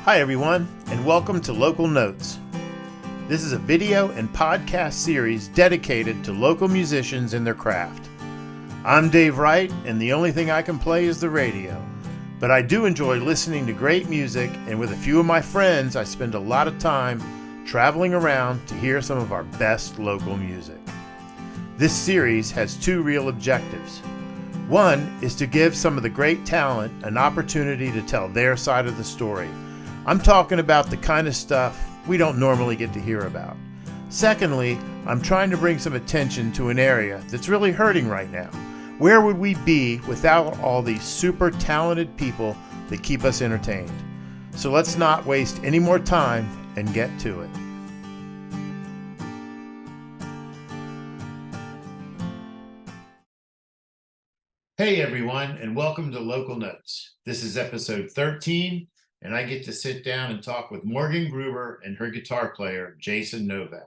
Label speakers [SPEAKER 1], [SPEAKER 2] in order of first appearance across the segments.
[SPEAKER 1] Hi everyone, and welcome to Local Notes. This is a video and podcast series dedicated to local musicians and their craft. I'm Dave Wright, and the only thing I can play is the radio. But I do enjoy listening to great music, and with a few of my friends, I spend a lot of time traveling around to hear some of our best local music. This series has two real objectives. One is to give some of the great talent an opportunity to tell their side of the story. I'm talking about the kind of stuff we don't normally get to hear about. Secondly, I'm trying to bring some attention to an area that's really hurting right now. Where would we be without all these super talented people that keep us entertained? So let's not waste any more time and get to it. Hey everyone, and welcome to Local Notes. This is episode 13. And I get to sit down and talk with Morgan Gruber and her guitar player, Jason Novak.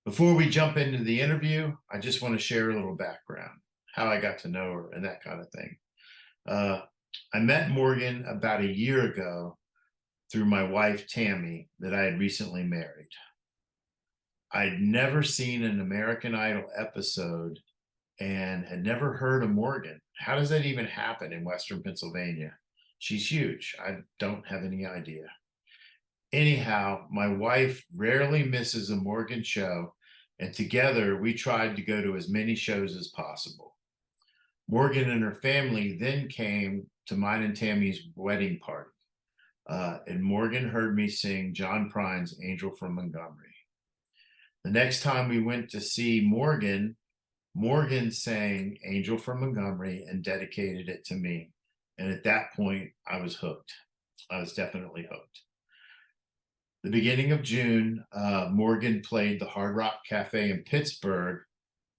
[SPEAKER 1] Before we jump into the interview, I just want to share a little background, how I got to know her and that kind of thing. I met Morgan about a year ago through my wife, Tammy, that I had recently married. I'd never seen an American Idol episode and had never heard of Morgan. How does that even happen in Western Pennsylvania? She's huge. I don't have any idea. Anyhow, my wife rarely misses a Morgan show, and together we tried to go to as many shows as possible. Morgan and her family then came to mine and Tammy's wedding party, and Morgan heard me sing John Prine's Angel from Montgomery. The next time we went to see Morgan sang Angel from Montgomery and dedicated it to me. And at that point, I was hooked. I was definitely hooked. The beginning of June, Morgan played the Hard Rock Cafe in Pittsburgh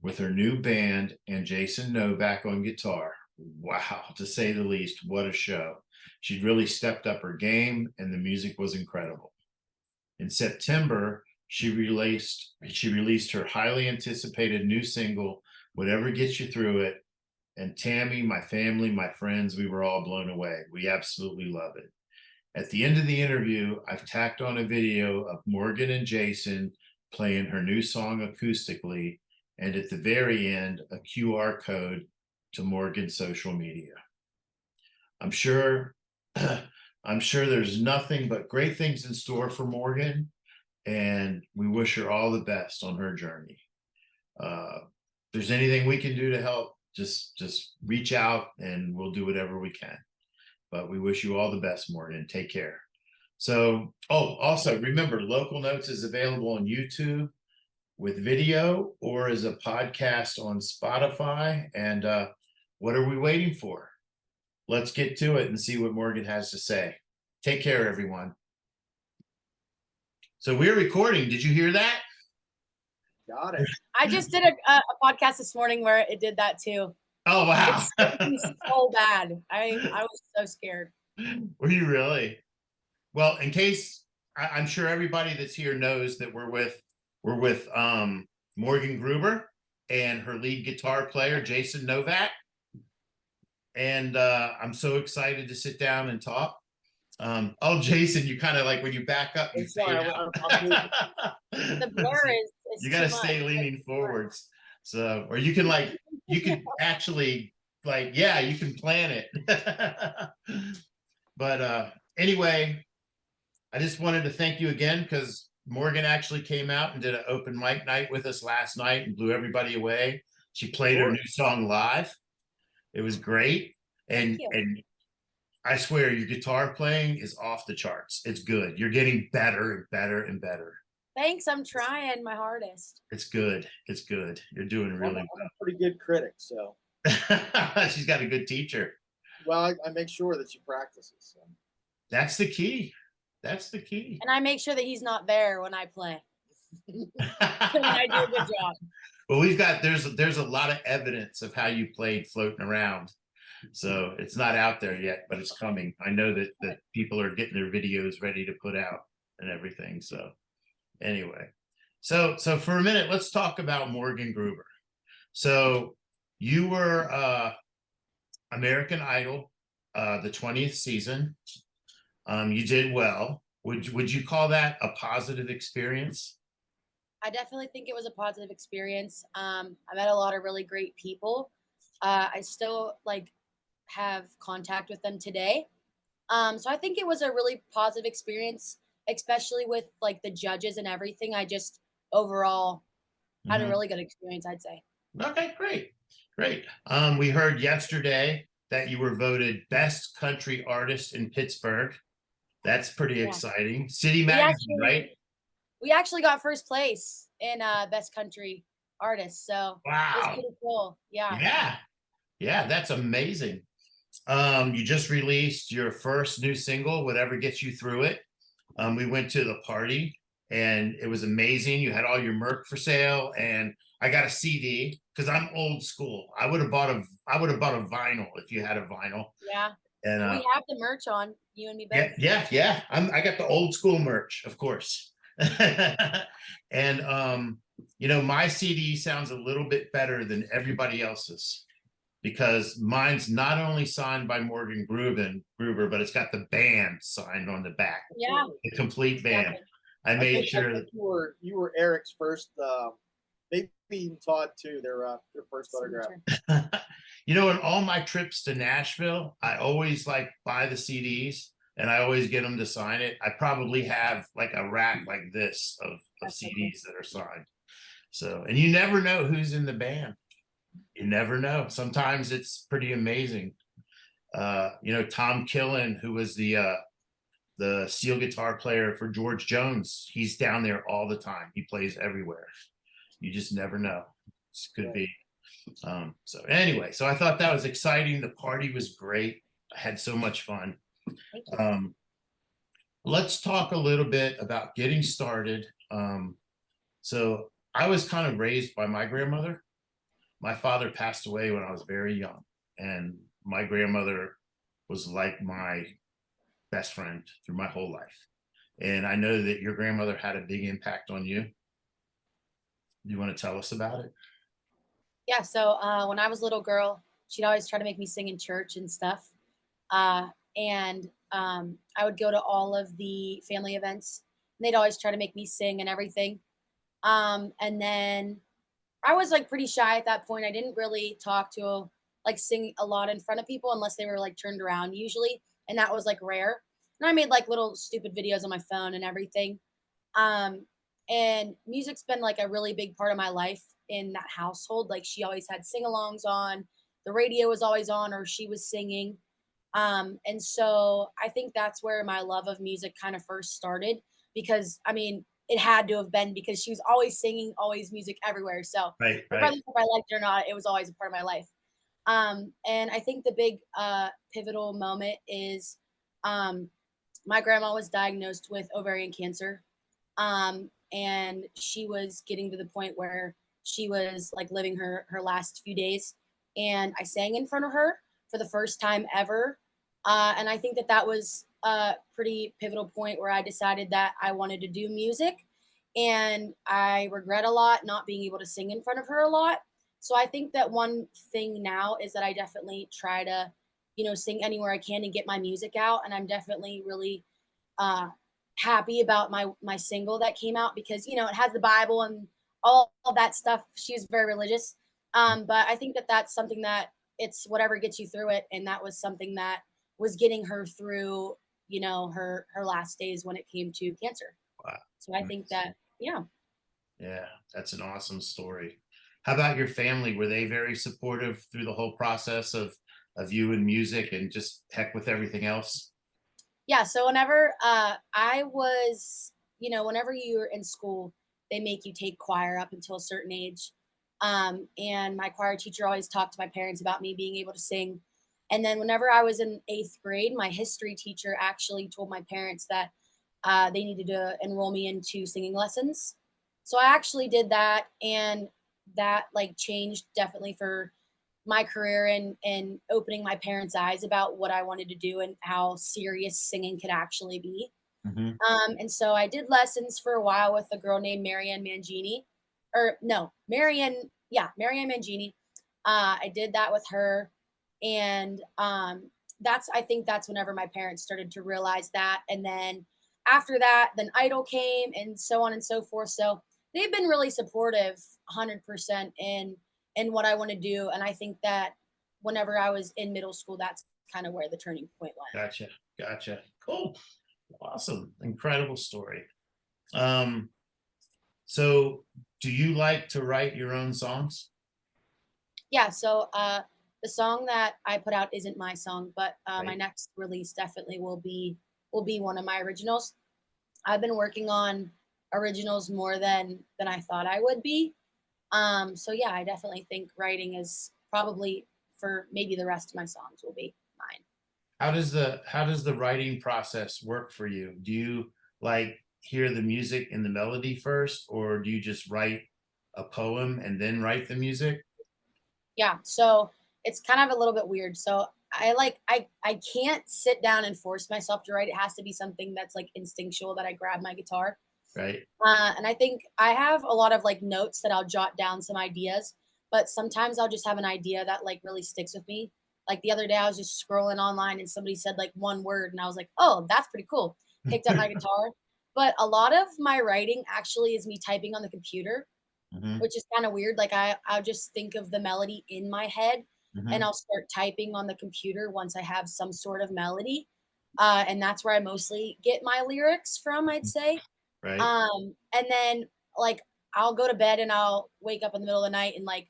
[SPEAKER 1] with her new band and Jason Novak on guitar. Wow, to say the least, what a show. She'd really stepped up her game and the music was incredible. In September, she released her highly anticipated new single, Whatever Gets You Through It. And Tammy, my family, my friends, we were all blown away. We absolutely love it. At the end of the interview, I've tacked on a video of Morgan and Jason playing her new song acoustically, and at the very end, a QR code to Morgan's social media. I'm sure there's nothing but great things in store for Morgan, and we wish her all the best on her journey. If there's anything we can do to help, just reach out and we'll do whatever we can. But we wish you all the best, Morgan. Take care. So, also remember, Local Notes is available on YouTube with video or as a podcast on Spotify. And what are we waiting for? Let's get to it and see what Morgan has to say. Take care, everyone. So we're recording. Did you hear that?
[SPEAKER 2] Got it.
[SPEAKER 3] I just did a podcast this morning where it did that too.
[SPEAKER 1] Oh, wow.
[SPEAKER 3] It's so bad. I was so scared.
[SPEAKER 1] Were you really? Well, in case I'm sure everybody that's here knows that we're with Morgan Gruber and her lead guitar player, Jason Novak. And I'm so excited to sit down and talk. Jason, you kind of like when you back up, you fade out.
[SPEAKER 3] The blur is
[SPEAKER 1] you got to stay leaning forwards. So, or you can actually you can plan it. But anyway, I just wanted to thank you again because Morgan actually came out and did an open mic night with us last night and blew everybody away. She played her new song live. It was great. And I swear your guitar playing is off the charts. It's good. You're getting better and better and better.
[SPEAKER 3] Thanks. I'm trying my hardest.
[SPEAKER 1] It's good. It's good. You're doing really well.
[SPEAKER 2] I'm a pretty good critic, so.
[SPEAKER 1] She's got a good teacher.
[SPEAKER 2] Well, I make sure that she practices. So.
[SPEAKER 1] That's the key. That's the key.
[SPEAKER 3] And I make sure that he's not there when I play. When I do a good job.
[SPEAKER 1] Well, there's a lot of evidence of how you played floating around. So it's not out there yet, but it's coming. I know that people are getting their videos ready to put out and everything. So anyway, so for a minute, let's talk about Morgan Gruber. So you were American Idol, the 20th season. You did well. Would you call that a positive experience?
[SPEAKER 3] I definitely think it was a positive experience. I met a lot of really great people. I still like have contact with them today. So I think it was a really positive experience, especially with like the judges and everything. I just overall had a
[SPEAKER 1] Mhm.
[SPEAKER 3] really good experience, I'd say.
[SPEAKER 1] Okay, great, great. We heard yesterday that you were voted best country artist in Pittsburgh. That's pretty
[SPEAKER 3] Yeah.
[SPEAKER 1] exciting. City
[SPEAKER 3] We
[SPEAKER 1] Magazine,
[SPEAKER 3] actually
[SPEAKER 1] right?
[SPEAKER 3] we actually got first place in best country artist. So it was
[SPEAKER 1] Wow.
[SPEAKER 3] pretty cool. Yeah.
[SPEAKER 1] Yeah, yeah, that's amazing. You just released your first new single, Whatever Gets You Through It. We went to the party and it was amazing. You had all your merch for sale, and I got a CD because I'm old school. I would have bought a vinyl if you had a vinyl.
[SPEAKER 3] Yeah.
[SPEAKER 1] And
[SPEAKER 3] And we have the merch on, you and me
[SPEAKER 1] yeah,
[SPEAKER 3] both.
[SPEAKER 1] yeah, yeah. I got the old school merch, of course. And my CD sounds a little bit better than everybody else's because mine's not only signed by Morgan Gruber, but it's got the band signed on the back,
[SPEAKER 3] Yeah,
[SPEAKER 1] the complete band.
[SPEAKER 3] exactly.
[SPEAKER 1] I made
[SPEAKER 2] I
[SPEAKER 1] sure.
[SPEAKER 2] think you were Eric's first, maybe even Todd too. Their first autograph.
[SPEAKER 3] Signature.
[SPEAKER 1] In all my trips to Nashville, I always like buy the CDs and I always get them to sign it. I probably have like a rack like this of
[SPEAKER 3] That's so cool.
[SPEAKER 1] CDs that are signed. So, and you never know who's in the band. You never know. Sometimes it's pretty amazing. Tom Killen, who was the steel guitar player for George Jones, he's down there all the time. He plays everywhere. You just never know. This could be. So anyway, so I thought that was exciting. The party was great. I had so much fun.
[SPEAKER 3] Thank you.
[SPEAKER 1] Let's talk a little bit about getting started. So I was kind of raised by my grandmother. My father passed away when I was very young, and my grandmother was like my best friend through my whole life. And I know that your grandmother had a big impact on you. You want to tell us about it?
[SPEAKER 3] Yeah, so when I was a little girl, she'd always try to make me sing in church and stuff. And I would go to all of the family events, and they'd always try to make me sing and everything. And then I was like pretty shy at that point. I didn't really talk to like sing a lot in front of people unless they were like turned around usually, and that was like rare. And I made like little stupid videos on my phone and everything. Um, and music's been like a really big part of my life in that household. Like she always had sing-alongs on, the radio was always on, or she was singing. And so I think that's where my love of music kind of first started because I mean, it had to have been because she was always singing, always music everywhere. So
[SPEAKER 1] Right, right.
[SPEAKER 3] regardless if I liked it or not, it was always a part of my life. And I think the big pivotal moment is um, my grandma was diagnosed with ovarian cancer. And she was getting to the point where she was like living her last few days. And I sang in front of her for the first time ever. And I think that that was a pretty pivotal point where I decided that I wanted to do music. And I regret a lot not being able to sing in front of her a lot. So I think that one thing now is that I definitely try to, sing anywhere I can and get my music out. And I'm definitely really uh, happy about my single that came out because it has the Bible and all that stuff. She was very religious, but I think that that's something that it's whatever gets you through it, and that was something that was getting her through her last days when it came to cancer.
[SPEAKER 1] Wow.
[SPEAKER 3] So I think that yeah.
[SPEAKER 1] Yeah, that's an awesome story. How about your family? Were they very supportive through the whole process of you and music and just heck with everything else?
[SPEAKER 3] Yeah, so whenever I was, whenever you're in school, they make you take choir up until a certain age. And my choir teacher always talked to my parents about me being able to sing. And then whenever I was in eighth grade, my history teacher actually told my parents that they needed to enroll me into singing lessons. So I actually did that, and that like changed definitely for my career and opening my parents' eyes about what I wanted to do and how serious singing could actually be.
[SPEAKER 1] Mhm.
[SPEAKER 3] And so I did lessons for a while with a girl named Marianne Mangini, or no, Marianne, yeah, Marianne Mangini. I did that with her, and I think that's whenever my parents started to realize that. And then after that, then Idol came and so on and so forth. So they've been really supportive 100% in what I want to do. And I think that whenever I was in middle school, that's kind of where the turning point went.
[SPEAKER 1] Gotcha. Gotcha. Cool. Awesome. Incredible story. Um, so do you like to write your own songs?
[SPEAKER 3] Yeah. So the song that I put out isn't my song, but my
[SPEAKER 1] Right.
[SPEAKER 3] next release definitely will be one of my originals. I've been working on originals more than I thought I would be. So yeah, I definitely think writing is probably for maybe the rest of my songs will be mine.
[SPEAKER 1] How does the writing process work for you? Do you like hear the music and the melody first, or do you just write a poem and then write the music?
[SPEAKER 3] Yeah, so it's kind of a little bit weird. So I can't sit down and force myself to write. It has to be something that's like instinctual that I grab my guitar.
[SPEAKER 1] Right.
[SPEAKER 3] And I think I have a lot of like notes that I'll jot down some ideas, but sometimes I'll just have an idea that like really sticks with me. Like the other day, I was just scrolling online and somebody said like one word, and I was like, oh, that's pretty cool. Picked up my guitar. But a lot of my writing actually is me typing on the computer,
[SPEAKER 1] Hmm.
[SPEAKER 3] which is kind of weird. Like I'll just think of the melody in my head and
[SPEAKER 1] Hmm.
[SPEAKER 3] I'll start typing on the computer once I have some sort of melody. And that's where I mostly get my lyrics from, I'd say.
[SPEAKER 1] Right.
[SPEAKER 3] And then like I'll go to bed and I'll wake up in the middle of the night and like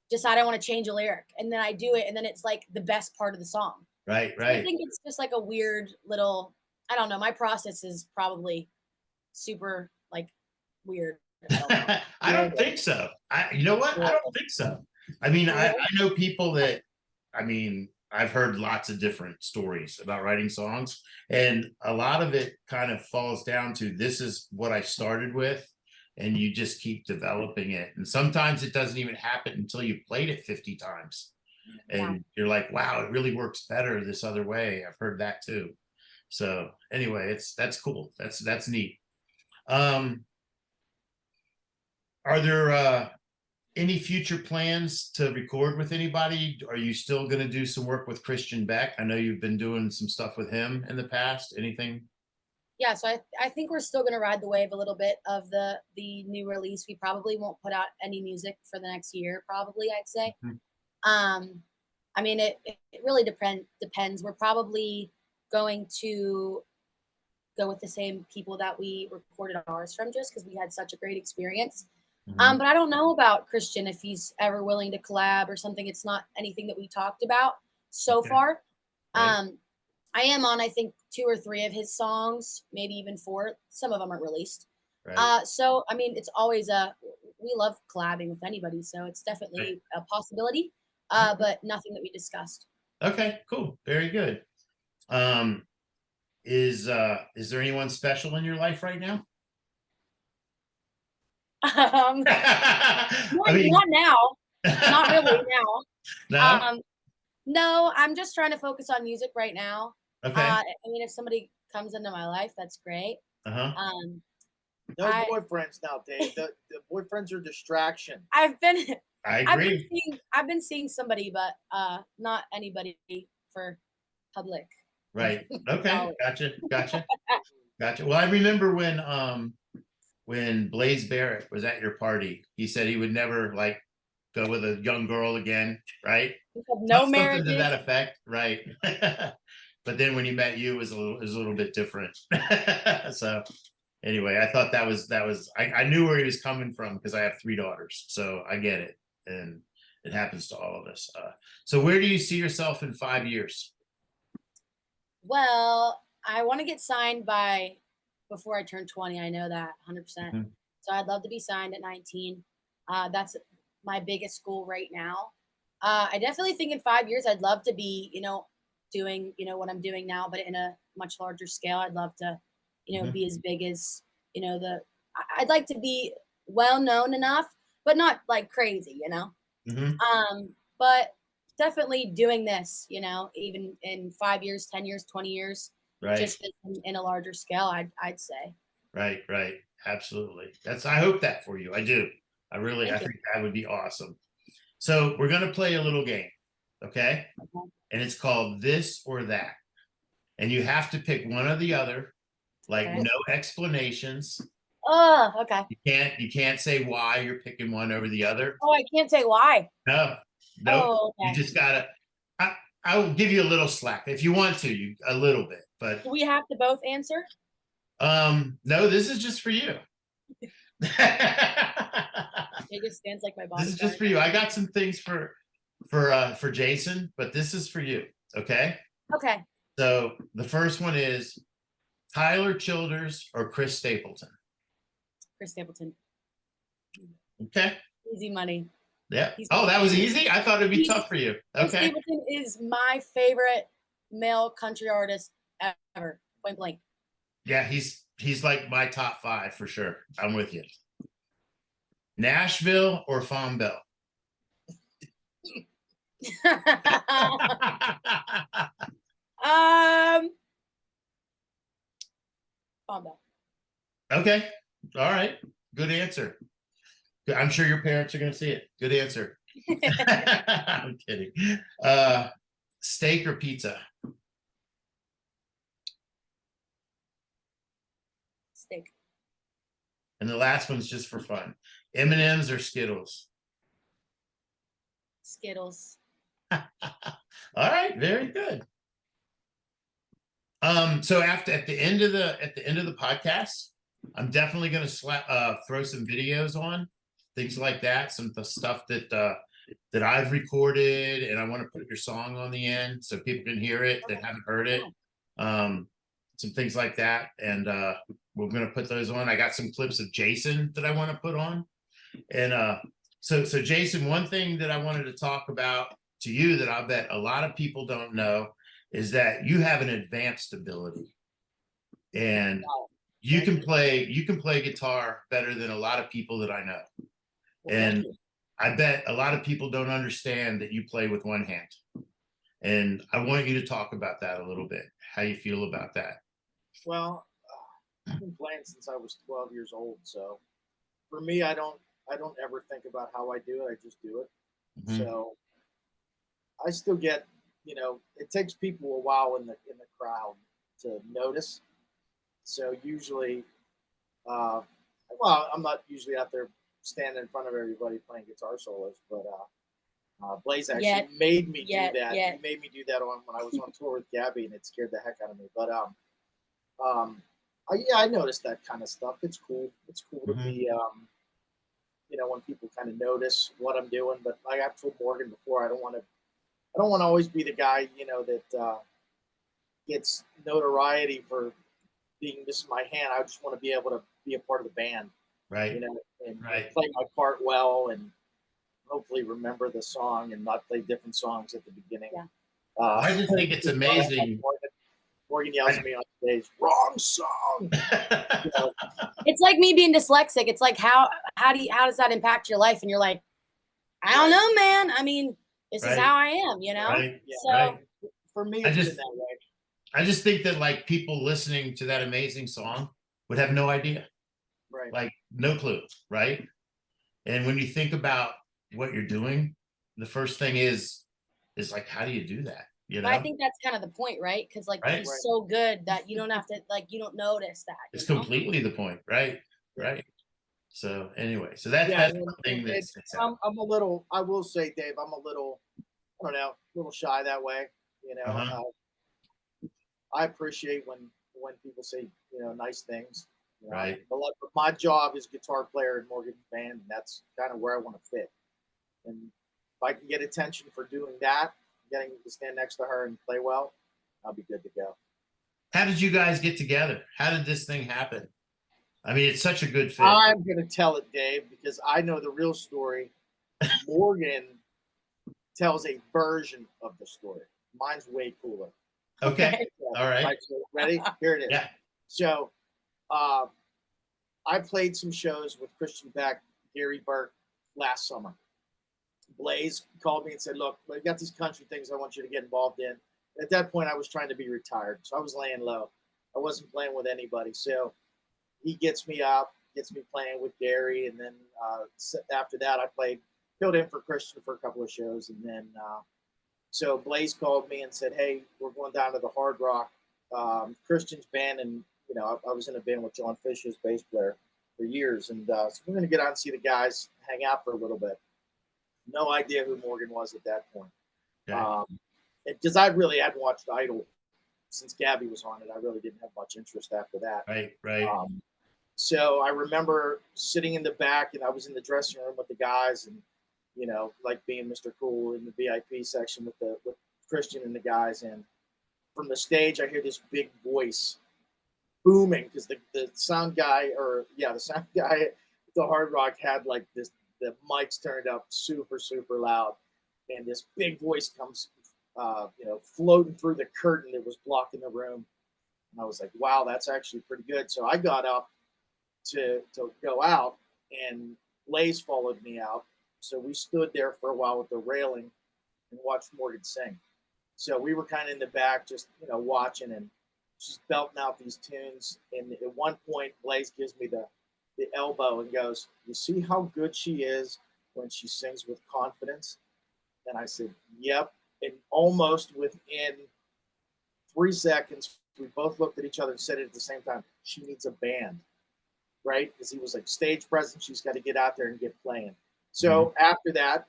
[SPEAKER 3] decide I want to change a lyric. And then I do it, and then it's like the best part of the song.
[SPEAKER 1] Right.
[SPEAKER 3] So I
[SPEAKER 1] Right.
[SPEAKER 3] think it's just like a weird little, I don't know. My process is probably super like weird. I don't know.
[SPEAKER 1] I don't think so. You know what? I don't think so. I mean, I know people that, I mean, I've heard lots of different stories about writing songs, and a lot of it kind of falls down to this is what I started with, and you just keep developing it. And sometimes it doesn't even happen until you played it 50 times.
[SPEAKER 3] Yeah.
[SPEAKER 1] And you're like, wow, it really works better this other way. I've heard that too. So anyway, that's cool. That's neat. Um, are there any future plans to record with anybody? Are you still going to do some work with Christian Beck? I know you've been doing some stuff with him in the past. Anything?
[SPEAKER 3] Yeah, so I think we're still gonna ride the wave a little bit of the new release. We probably won't put out any music for the next year, probably, I'd say.
[SPEAKER 1] Mhm.
[SPEAKER 3] Um, I mean, it really depends. We're probably going to go with the same people that we recorded ours from, just because we had such a great experience.
[SPEAKER 1] Mhm.
[SPEAKER 3] But I don't know about Christian if he's ever willing to collab or something. It's not anything that we talked about so
[SPEAKER 1] Okay.
[SPEAKER 3] far.
[SPEAKER 1] Right.
[SPEAKER 3] Um, I am on, I think, 2 or 3 of his songs, maybe even 4. Some of them aren't released.
[SPEAKER 1] Right.
[SPEAKER 3] So I mean, it's always a we love collabing with anybody, so it's
[SPEAKER 1] Right.
[SPEAKER 3] definitely a possibility,
[SPEAKER 1] Okay.
[SPEAKER 3] but nothing that we discussed.
[SPEAKER 1] Okay. Cool. Very good. Um, is there anyone special in your life right now?
[SPEAKER 3] Um,
[SPEAKER 1] I mean,
[SPEAKER 3] not now, not really now.
[SPEAKER 1] no.
[SPEAKER 3] Um, no, I'm just trying to focus on music right now.
[SPEAKER 1] Okay.
[SPEAKER 3] I mean, if somebody comes into my life, that's great.
[SPEAKER 1] Uh-huh.
[SPEAKER 3] Um,
[SPEAKER 2] No
[SPEAKER 3] I
[SPEAKER 2] boyfriends now, Dave. The boyfriends are distraction.
[SPEAKER 3] I've been
[SPEAKER 1] I agree.
[SPEAKER 3] I've been seeing somebody, but not anybody for public
[SPEAKER 1] Right. Okay.
[SPEAKER 3] knowledge.
[SPEAKER 1] Gotcha. Gotcha. Gotcha. Well, I remember when Blaze Barrett was at your party, he said he would never like go with a young girl again, right?
[SPEAKER 3] No
[SPEAKER 1] Something to
[SPEAKER 3] marriages.
[SPEAKER 1] that effect, right? But then when he met you, it was a little bit different. So anyway, I thought I knew where he was coming from because I have 3 daughters, so I get it, and it happens to all of us. So where do you see yourself in 5 years?
[SPEAKER 3] Well, I want to get signed by before I turn 20. I know that 100%.
[SPEAKER 1] Mhm.
[SPEAKER 3] So I'd love to be signed at 19. That's my biggest goal right now. I definitely think in 5 years I'd love to be, doing, what I'm doing now, but in a much larger scale. I'd love to,
[SPEAKER 1] Mhm.
[SPEAKER 3] be as big as, the. I'd like to be well known enough, but not like crazy,
[SPEAKER 1] Mhm.
[SPEAKER 3] But definitely doing this, even in 5 years, 10 years, 20 years,
[SPEAKER 1] Right.
[SPEAKER 3] just in a larger scale, I'd say.
[SPEAKER 1] Right, right. Absolutely. I hope that for you. I do. I
[SPEAKER 3] Thank you.
[SPEAKER 1] think that would be awesome. So we're gonna play a little game. Okay.
[SPEAKER 3] Okay.
[SPEAKER 1] And it's called This or That. And you have to pick one or the other, like
[SPEAKER 3] Okay.
[SPEAKER 1] no explanations.
[SPEAKER 3] Oh, okay.
[SPEAKER 1] You can't say why you're picking one over the other.
[SPEAKER 3] Oh, I can't say why.
[SPEAKER 1] No, no,
[SPEAKER 3] Oh,
[SPEAKER 1] you
[SPEAKER 3] okay.
[SPEAKER 1] just gotta. I will give you a little slack if you want to, you a little bit, but
[SPEAKER 3] Do we have to both answer?
[SPEAKER 1] no, this is just for you. This
[SPEAKER 3] It just stands like my
[SPEAKER 1] is
[SPEAKER 3] bodyguard.
[SPEAKER 1] just for you. I got some things for Jason, but this is for you. Okay.
[SPEAKER 3] Okay.
[SPEAKER 1] So the first one is Tyler Childers or Chris Stapleton.
[SPEAKER 3] Chris Stapleton.
[SPEAKER 1] Okay.
[SPEAKER 3] Easy money.
[SPEAKER 1] Yeah.
[SPEAKER 3] He's
[SPEAKER 1] Oh, that was easy. I thought it'd be
[SPEAKER 3] He-
[SPEAKER 1] tough for you.
[SPEAKER 3] Chris
[SPEAKER 1] Okay.
[SPEAKER 3] Stapleton is my favorite male country artist ever. Point blank.
[SPEAKER 1] Yeah, he's like my top 5 for sure. I'm with you. Nashville or Farm Bell?
[SPEAKER 3] Calm down.
[SPEAKER 1] Okay. All right. Good answer. I'm sure your parents are going to see it. Good answer. I'm kidding. Steak or pizza?
[SPEAKER 3] Steak.
[SPEAKER 1] And the last one's just for fun. M&Ms or Skittles?
[SPEAKER 3] Skittles.
[SPEAKER 1] All right, very good. So at the end of the podcast, I'm definitely going to throw some videos on, things like that, some of the stuff that I've recorded, and I want to put your song on the end so people can hear it that haven't heard it. Some things like that, and we're going to put those on. I got some clips of Jason that I want to put on, and so Jason, one thing that I wanted to talk about to you that I bet a lot of people don't know is that you have an advanced ability, and you can play guitar better than a lot of people that I know. And I bet a lot of people don't understand that you play with one hand. And I want you to talk about that a little bit. How you feel about that?
[SPEAKER 2] Well, I've been playing since I was 12 years old, so for me, I don't ever think about how I do it. I just do it.
[SPEAKER 1] Mhm.
[SPEAKER 2] So I still get, it takes people a while in the crowd to notice. So usually, well, I'm not usually out there standing in front of everybody playing guitar solos, but Blaze actually made me do that. He made me do that when I was on tour with Gabby, and it scared the heck out of me. But I noticed that kind of stuff. It's cool. It's cool to be, when people kind of notice what I'm doing. But like I've told Morgan before, I don't want to always be the guy, that gets notoriety for being just my hand. I just want to be able to be a part of the band,
[SPEAKER 1] Right.
[SPEAKER 2] and
[SPEAKER 1] Right.
[SPEAKER 2] play my part well, and hopefully remember the song and not play different songs at the beginning.
[SPEAKER 3] Yeah.
[SPEAKER 1] I just think it's amazing.
[SPEAKER 2] Morgan yells at me on stage, "Wrong song."
[SPEAKER 3] It's like me being dyslexic. It's like how does that impact your life? And you're like, I don't know, man. I mean, this is how I am,
[SPEAKER 1] Right.
[SPEAKER 3] So
[SPEAKER 1] Right.
[SPEAKER 2] For me,
[SPEAKER 1] I
[SPEAKER 2] it's
[SPEAKER 1] just-
[SPEAKER 2] been that way.
[SPEAKER 1] I just think that like people listening to that amazing song would have no idea,
[SPEAKER 2] Right.
[SPEAKER 1] like no clue, right? And when you think about what you're doing, the first thing is like, how do you do that?
[SPEAKER 3] But I think that's kind of the point, right? Because like
[SPEAKER 1] Right.
[SPEAKER 3] he's so good that you don't have to you don't notice that.
[SPEAKER 1] It's completely the point, right? Right. So anyway, so that's one thing that sticks out.
[SPEAKER 2] I'm a little. I will say, Dave, I'm a little. I don't know, a little shy that way. I appreciate when people say nice things.
[SPEAKER 1] Right.
[SPEAKER 2] But my job is guitar player in Morgan's band, and that's kind of where I want to fit. And if I can get attention for doing that, getting to stand next to her and play well, I'll be good to go.
[SPEAKER 1] How did you guys get together? How did this thing happen? I mean, it's such a good fit.
[SPEAKER 2] I'm going to tell it, Dave, because I know the real story. Morgan tells a version of the story. Mine's way cooler.
[SPEAKER 1] Okay. All right.
[SPEAKER 2] So ready? Here it is.
[SPEAKER 1] Yeah.
[SPEAKER 2] So I played some shows with Christian Beck, Gary Burke last summer. Blaze called me and said, "Look, I got these country things I want you to get involved in." At that point, I was trying to be retired, so I was laying low. I wasn't playing with anybody. So he gets me up, gets me playing with Gary, and then after that, I filled in for Christian for a couple of shows, and then So Blaze called me and said, "Hey, we're going down to the Hard Rock, Christian's band, and I was in a band with John Fisher's bass player for years, and so we're going to get out and see the guys, hang out for a little bit." No idea who Morgan was at that point,
[SPEAKER 1] Okay.
[SPEAKER 2] because I really hadn't watched Idol since Gabby was on it. I really didn't have much interest after that.
[SPEAKER 1] Right. Right.
[SPEAKER 2] So I remember sitting in the back, and I was in the dressing room with the guys, and like being Mr. Cool in the VIP section with Christian and the guys. And from the stage, I hear this big voice booming because the sound guy, the sound guy at the Hard Rock had like this. The mics turned up super super loud, and this big voice comes, floating through the curtain that was blocking the room. And I was like, wow, that's actually pretty good. So I got up to go out, and Blaze followed me out. So we stood there for a while with the railing and watched Morgan sing. So we were kind of in the back, just watching, and she's belting out these tunes. And at one point, Blaze gives me the elbow and goes, "You see how good she is when she sings with confidence?" And I said, "Yep." And almost within 3 seconds, we both looked at each other and said it at the same time. She needs a band, right? Because he was like, stage presence, she's got to get out there and get playing. So after that,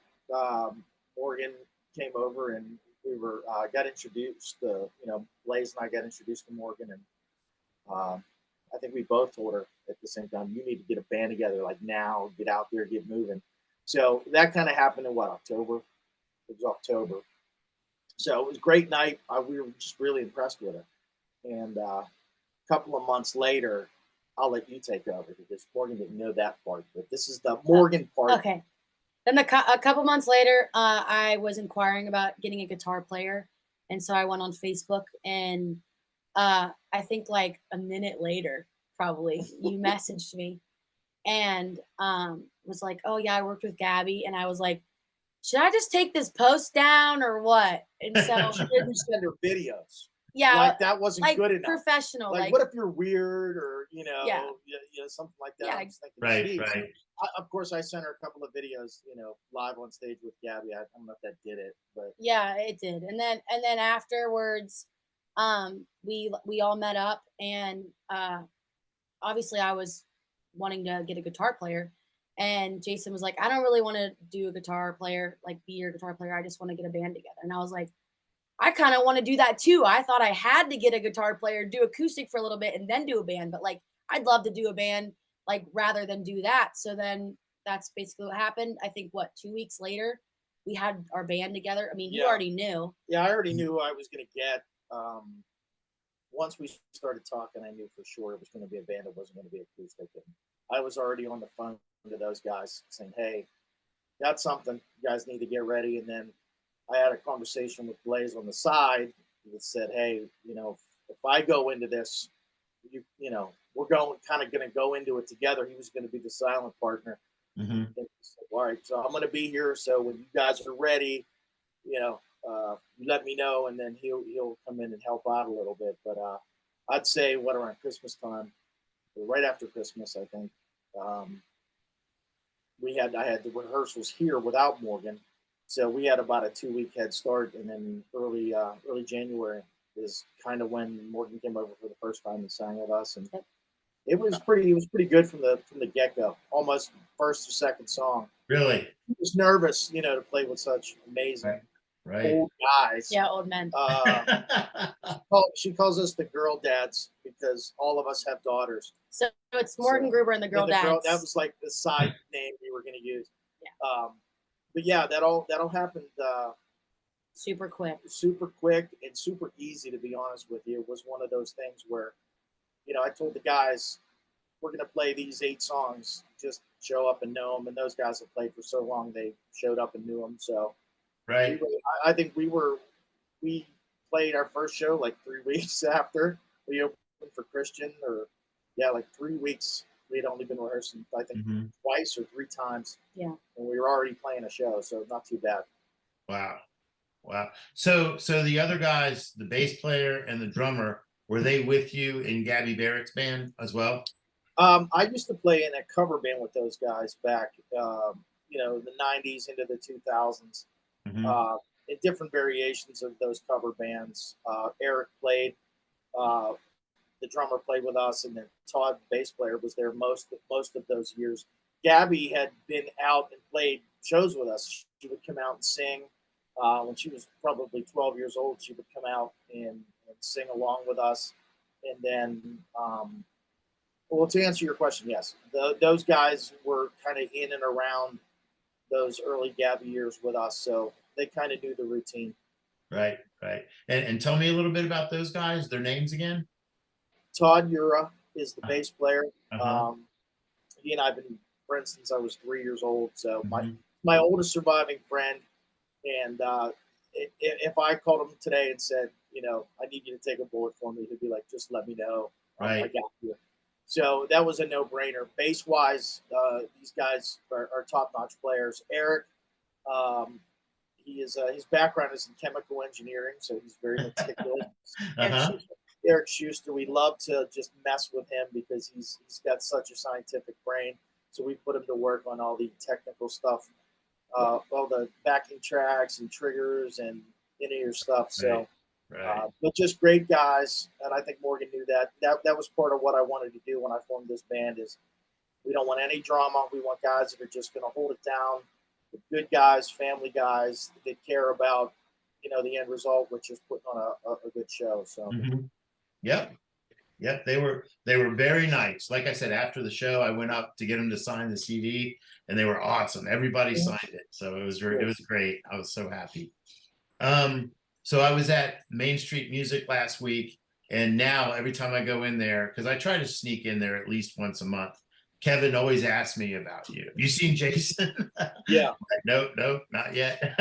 [SPEAKER 2] Morgan came over, and we were got introduced. Blaze and I got introduced to Morgan, and I think we both told her at the same time, "You need to get a band together, like now. Get out there, get moving." So that kind of happened in October. It was October. So it was a great night. We were just really impressed with it. And a couple of months later, I'll let you take over because Morgan didn't know that part. But this is the Morgan part.
[SPEAKER 3] Okay. Then a couple months later, I was inquiring about getting a guitar player. And so I went on Facebook, and I think like a minute later, probably, you messaged me and was like, "Oh yeah, I worked with Gabby." And I was like, "Should I just take this post down or what?" And so
[SPEAKER 2] She didn't send her videos.
[SPEAKER 3] yeah,
[SPEAKER 2] Like that wasn't
[SPEAKER 3] like
[SPEAKER 2] good enough.
[SPEAKER 3] professional.
[SPEAKER 2] Like, what if you're weird or
[SPEAKER 3] Yeah.
[SPEAKER 2] something like that?
[SPEAKER 3] Yeah.
[SPEAKER 2] I was thinking,
[SPEAKER 1] Right.
[SPEAKER 2] geez.
[SPEAKER 1] Right.
[SPEAKER 2] Of course, I sent her a couple of videos, live on stage with Gabby. I don't know if that did it, but
[SPEAKER 3] Yeah, it did. And then afterwards, we all met up, and obviously I was wanting to get a guitar player, and Jason was like, "I don't really want to do a guitar player, like be your guitar player. I just want to get a band together." And I was like, "I kind of want to do that too. I thought I had to get a guitar player, do acoustic for a little bit, and then do a band. But like, I'd love to do a band, like rather than do that." So then that's basically what happened. I think 2 weeks later, we had our band together. I mean, you already knew.
[SPEAKER 2] Yeah, I already knew who I was going to get. Once we started talking, I knew for sure it was going to be a band. It wasn't going to be acoustic. And I was already on the phone to those guys saying, "Hey, got something. You guys need to get ready." And then I had a conversation with Blaze on the side that said, "Hey, if I go into this, we're going to go into it together." He was going to be the silent partner. And he said, "All right, so I'm going to be here. So when you guys are ready, you let me know, and then he'll come in and help out a little bit." But I'd say around Christmas time, or right after Christmas, I think, I had the rehearsals here without Morgan, so we had about a 2-week head start, and then early January is kind of when Morgan came over for the first time and sang with us, and it was pretty good from the get go, almost first or second song.
[SPEAKER 1] Really?
[SPEAKER 2] He was nervous, to play with such amazing old guys.
[SPEAKER 3] Yeah, old men.
[SPEAKER 2] She calls us the girl dads because all of us have daughters.
[SPEAKER 3] So it's Morgan Gruber and the girl dads.
[SPEAKER 2] That was like the side name we were going to use.
[SPEAKER 3] Yeah.
[SPEAKER 2] But yeah, that all happened
[SPEAKER 3] super quick
[SPEAKER 2] and super easy. To be honest with you, it was one of those things where, I told the guys, "We're going to play these 8 songs. Just show up and know them." And those guys have played for so long, they showed up and knew them. So,
[SPEAKER 1] right.
[SPEAKER 2] I think we played our first show like 3 weeks after we opened for Christian, like 3 weeks. We had only been rehearsing, I think, twice or 3 times.
[SPEAKER 3] Yeah.
[SPEAKER 2] And we were already playing a show, so not too bad.
[SPEAKER 1] Wow. So the other guys, the bass player and the drummer, were they with you in Gabby Barrett's band as well?
[SPEAKER 2] I used to play in a cover band with those guys back, the 90s into the 2000s. in different variations of those cover bands. Eric played, the drummer played with us, and then Todd, bass player, was there most of those years. Gabby had been out and played shows with us. She would come out and sing. When she was probably 12 years old, she would come out and sing along with us. And then, well, to answer your question, yes, those guys were kind of in and around those early Gabby years with us, so they kind of knew the routine.
[SPEAKER 1] Right. And tell me a little bit about those guys, their names again.
[SPEAKER 2] Todd Ura is the bass player.
[SPEAKER 1] Uh-huh.
[SPEAKER 2] He and I have been friends since I was 3 years old. So
[SPEAKER 1] Mm-hmm.
[SPEAKER 2] my oldest surviving friend. And if I called him today and said, I need you to take a bullet for me, he'd be like, just let me know.
[SPEAKER 1] Right.
[SPEAKER 2] I got you. So that was a no-brainer. Bass-wise, these guys are top-notch players. Eric, his background is in chemical engineering, so he's very meticulous.
[SPEAKER 1] Uh-huh.
[SPEAKER 2] Eric Schuster, we love to just mess with him because he's got such a scientific brain. So we put him to work on all the technical stuff, all the backing tracks and triggers and in-ear stuff. So,
[SPEAKER 1] right.
[SPEAKER 2] But just great guys, and I think Morgan knew that. That was part of what I wanted to do when I formed this band. Is we don't want any drama. We want guys that are just going to hold it down. Good guys, family guys that care about the end result, which is putting on a good show. So.
[SPEAKER 1] Mm-hmm. Yep. They were very nice. Like I said, after the show, I went up to get them to sign the CD, and they were awesome. Everybody signed it, so it was great. I was so happy. So I was at Main Street Music last week, and now every time I go in there, because I try to sneak in there at least once a month, Kevin always asks me about you. Have you seen Jason?
[SPEAKER 2] Yeah.
[SPEAKER 1] Nope, not yet.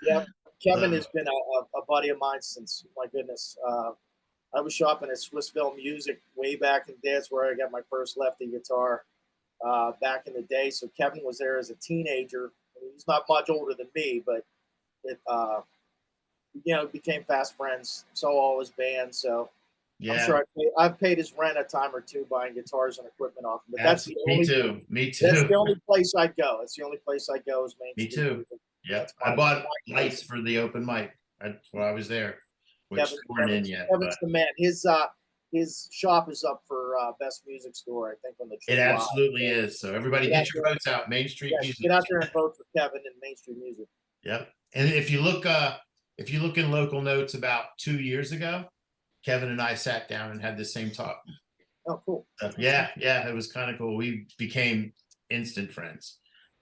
[SPEAKER 2] Yeah. Kevin has been a buddy of mine since, my goodness. I was shopping at Swissville Music way back in the day. That's where I got my first lefty guitar back in the day. So Kevin was there as a teenager. I mean, he's not much older than me, but became fast friends. Saw all his bands. So yeah. I'm sure I've paid his rent a time or two buying guitars and equipment off him. But that's the
[SPEAKER 1] Me too.
[SPEAKER 2] That's the only place I go. That's the only place I go is Main Street.
[SPEAKER 1] Me too. Yep. I bought lights for the open mic. That's why I was there. Which weren't in yet.
[SPEAKER 2] Kevin's the man. His shop is up for Best Music Store, I think, on the
[SPEAKER 1] It absolutely is. So everybody get your votes out. Main Street Music.
[SPEAKER 2] Get out there and vote for Kevin and Main Street Music.
[SPEAKER 1] Yep. And if you look in local notes about 2 years ago, Kevin and I sat down and had the same talk.
[SPEAKER 2] Oh, cool.
[SPEAKER 1] Yeah, it was kind of cool. We became instant friends.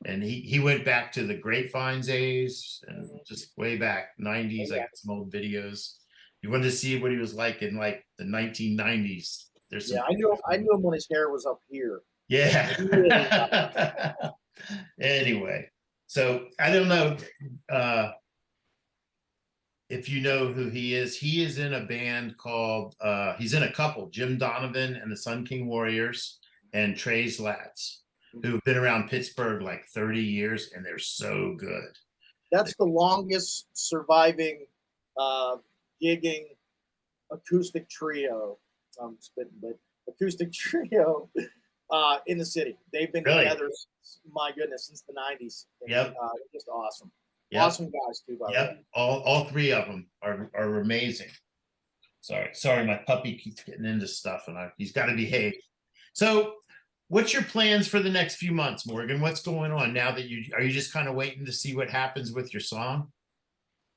[SPEAKER 1] And he went back to the Grapevines days and just way back 90s. I got some old videos. You wanted to see what he was like in like the 1990s.
[SPEAKER 2] I knew him when his hair was up here.
[SPEAKER 1] Yeah. Anyway, so I don't know if you know who he is. He is in a band called he's in a couple, Jim Donovan and the Sun King Warriors and Trey's Lats, who've been around Pittsburgh like 30 years, and they're so good.
[SPEAKER 2] That's the longest surviving gigging acoustic trio. I'm spitting, but acoustic trio in the city. They've been together, my goodness, since the 90s. And,
[SPEAKER 1] yep.
[SPEAKER 2] Just awesome.
[SPEAKER 1] Yep.
[SPEAKER 2] Awesome guys too, by the way.
[SPEAKER 1] All three of them are amazing. Sorry, my puppy keeps getting into stuff, and he's got to behave. So what's your plans for the next few months, Morgan? What's going on now that are you just kind of waiting to see what happens with your song?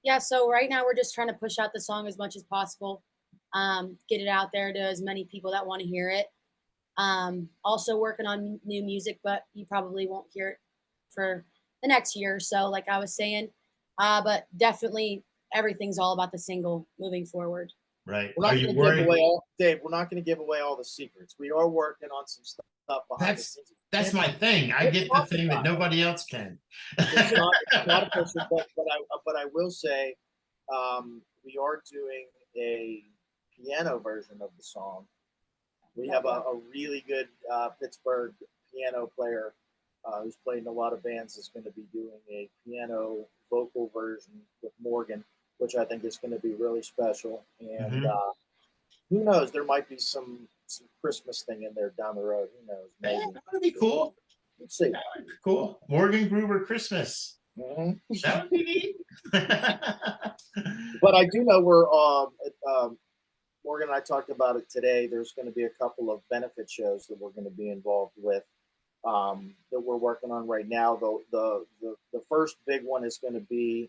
[SPEAKER 3] Yeah, so right now we're just trying to push out the song as much as possible, get it out there to as many people that want to hear it. Also working on new music, but you probably won't hear it for the next year or so, like I was saying. But definitely everything's all about the single moving forward.
[SPEAKER 1] Right.
[SPEAKER 2] We're not going to give away Dave, we're not going to give away all the secrets. We are working on some stuff behind the scenes.
[SPEAKER 1] That's my thing. I get the thing that nobody else can.
[SPEAKER 2] It's not official, but I will say we are doing a piano version of the song. We have a really good Pittsburgh piano player who's played in a lot of bands is going to be doing a piano vocal version with Morgan, which I think is going to be really special. And who knows, there might be some Christmas thing in there down the road. Who knows? Maybe.
[SPEAKER 1] Yeah, that would be cool.
[SPEAKER 2] Let's see.
[SPEAKER 1] Cool. Morgan Gruber Christmas.
[SPEAKER 2] Mm-hmm.
[SPEAKER 1] That would be neat.
[SPEAKER 2] But I do know Morgan and I talked about it today. There's going to be a couple of benefit shows that we're going to be involved with that we're working on right now. The first big one is going to be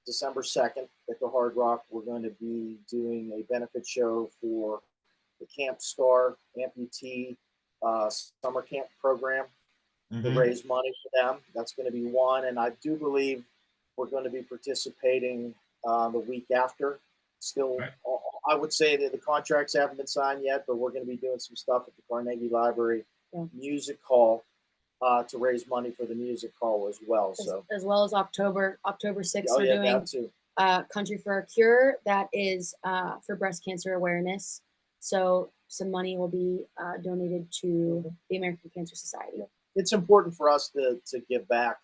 [SPEAKER 2] December 2nd at the Hard Rock. We're going to be doing a benefit show for the Camp Star amputee summer camp program to raise money for them. That's going to be one. And I do believe we're going to be participating the week after. Still, right. I would say that the contracts haven't been signed yet, but we're going to be doing some stuff at the Carnegie Library Music Hall to raise money for the music hall as well. So
[SPEAKER 3] as well as October 6th, we're doing Country for a Cure. That is for breast cancer awareness. So some money will be donated to the American Cancer Society.
[SPEAKER 2] It's important for us to give back.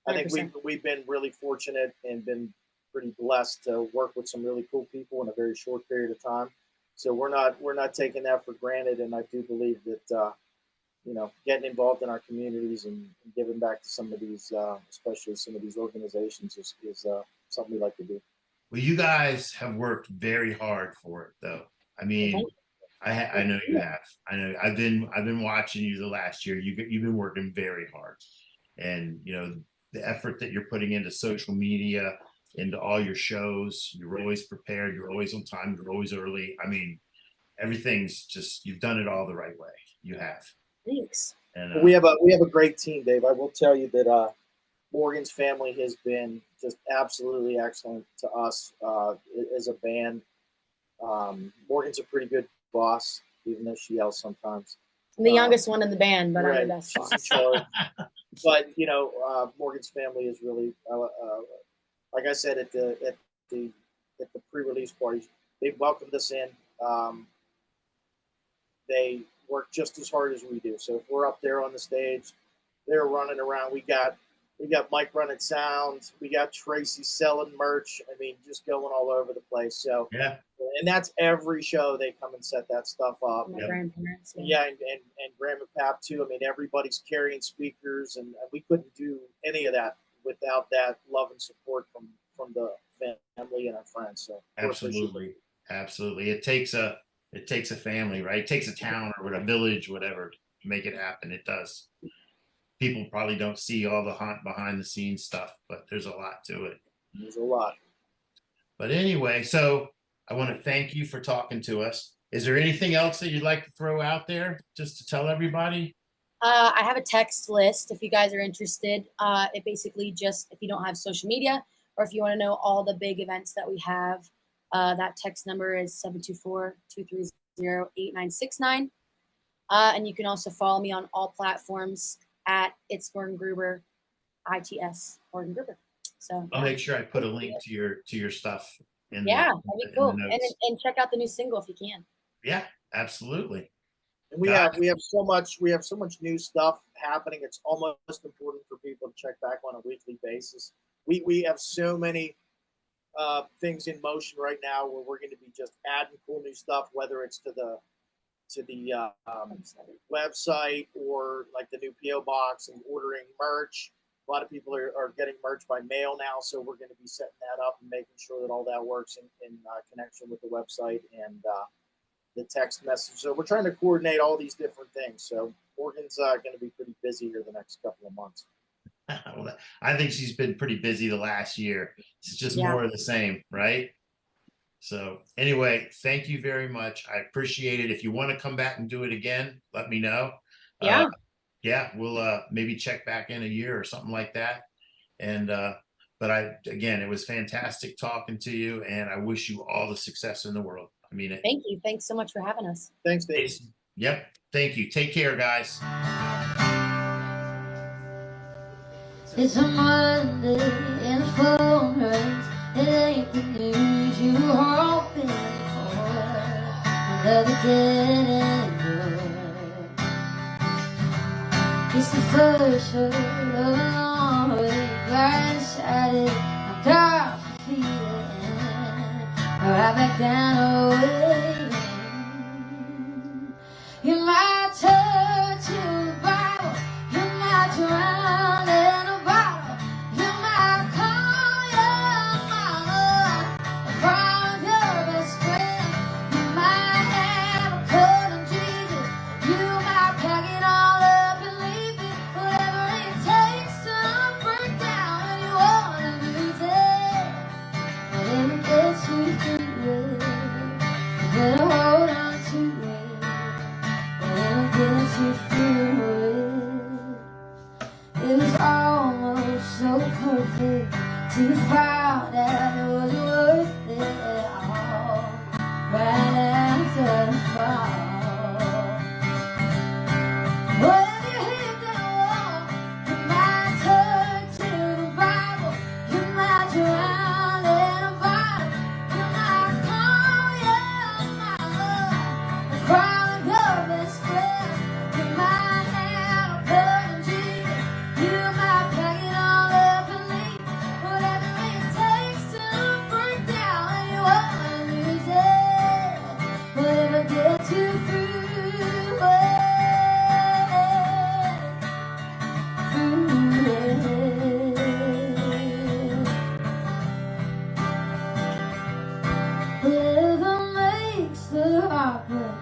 [SPEAKER 2] 100%. I think we've been really fortunate and been pretty blessed to work with some really cool people in a very short period of time. So we're not taking that for granted, and I do believe that getting involved in our communities and giving back to some of these, especially some of these organizations, is something we like to do.
[SPEAKER 1] Well, you guys have worked very hard for it, though. I mean, I know you have. I know I've been watching you the last year. You've been working very hard, and the effort that you're putting into social media, into all your shows. You're always prepared. You're always on time. You're always early. I mean, everything's just, you've done it all the right way. You have.
[SPEAKER 3] Thanks.
[SPEAKER 2] And we have a great team, Dave. I will tell you that Morgan's family has been just absolutely excellent to us as a band. Morgan's a pretty good boss, even though she yells sometimes.
[SPEAKER 3] I'm the youngest one in the band, but I'm the best boss.
[SPEAKER 2] But Morgan's family is really, like I said at the pre-release parties, they welcomed us in. They work just as hard as we do. So if we're up there on the stage, they're running around. We got Mike running sound. We got Tracy selling merch. I mean, just going all over the place. So
[SPEAKER 1] yeah,
[SPEAKER 2] and that's every show they come and set that stuff up.
[SPEAKER 3] My grandparents.
[SPEAKER 2] Yeah, and Grandma Pap too. I mean, everybody's carrying speakers, and we couldn't do any of that without that love and support from the family and our friends. So
[SPEAKER 1] absolutely. It takes a family, right? It takes a town or a village, whatever, to make it happen. It does. People probably don't see all the behind the scenes stuff, but there's a lot to it.
[SPEAKER 2] There's a lot.
[SPEAKER 1] But anyway, so I want to thank you for talking to us. Is there anything else that you'd like to throw out there just to tell everybody?
[SPEAKER 3] I have a text list if you guys are interested. It basically just, if you don't have social media or if you want to know all the big events that we have, that text number is 724-230-8969. And you can also follow me on all platforms at It's Morgan Gruber, ITS Morgan Gruber. So
[SPEAKER 1] I'll make sure I put a link to your stuff.
[SPEAKER 3] That'd be cool. And check out the new single if you can. Yeah,
[SPEAKER 1] absolutely.
[SPEAKER 2] And we have so much new stuff happening. It's almost important for people to check back on a weekly basis. We have so many things in motion right now where we're going to be just adding cool new stuff, whether it's to the website or like the new PO box and ordering merch. A lot of people are getting merch by mail now, so we're going to be setting that up and making sure that all that works in connection with the website and the text message. So we're trying to coordinate all these different things. So Morgan's going to be pretty busy here the next couple of months.
[SPEAKER 1] Well, I think she's been pretty busy the last year. It's just more of the same, right? So anyway, thank you very much. I appreciate it. If you want to come back and do it again, let me know. We'll maybe check back in a year or something like that. And but again, it was fantastic talking to you, and I wish you all the success in the world. I mean it.
[SPEAKER 3] Thank you. Thanks so much for having us.
[SPEAKER 2] Thanks, Dave.
[SPEAKER 1] Yep. Thank you. Take care, guys.
[SPEAKER 4] It's a Monday and the phone rings. It ain't the news you were hoping for. Another dead end road. It's the first hurt of a long way. Blindsided, I'm coffee feeling. Right back down away. You might turn to a Bible. You might drown in a bottle. You might come ain't perfect till you found out it was worth it all. Right after the fall. Well, if you hit that wall, you might turn to the Bible. You might drown in a bottle. You might call your mama and cry with your best friend. You might have a cousin Jesus. You might pack it all up and leave. Whatever it takes to break down and you wanna lose it. Whatever gets you through it. Whatever makes the heartbreak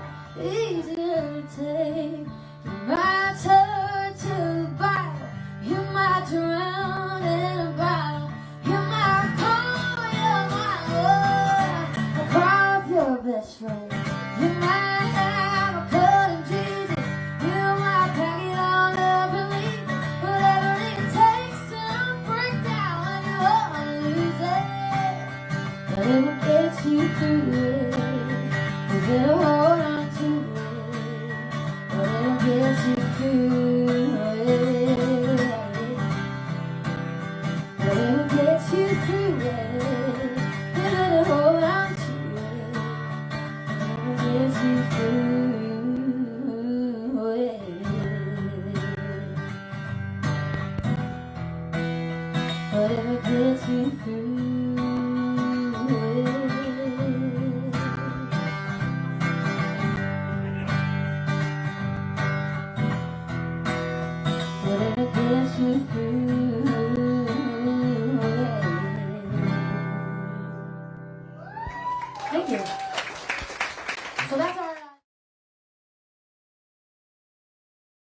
[SPEAKER 4] easier to take. You might turn to the Bible. You might drown in a bottle. You might call your mama or cry with your best friend. You might have a cousin Jesus. You might pack it all up and leave. Whatever it takes to break down when you wanna lose it. Whatever gets you through it, you better hold on to it. Whatever gets you through it, whatever gets you through it, you better hold on to it. Whatever gets you through it, whatever gets you through.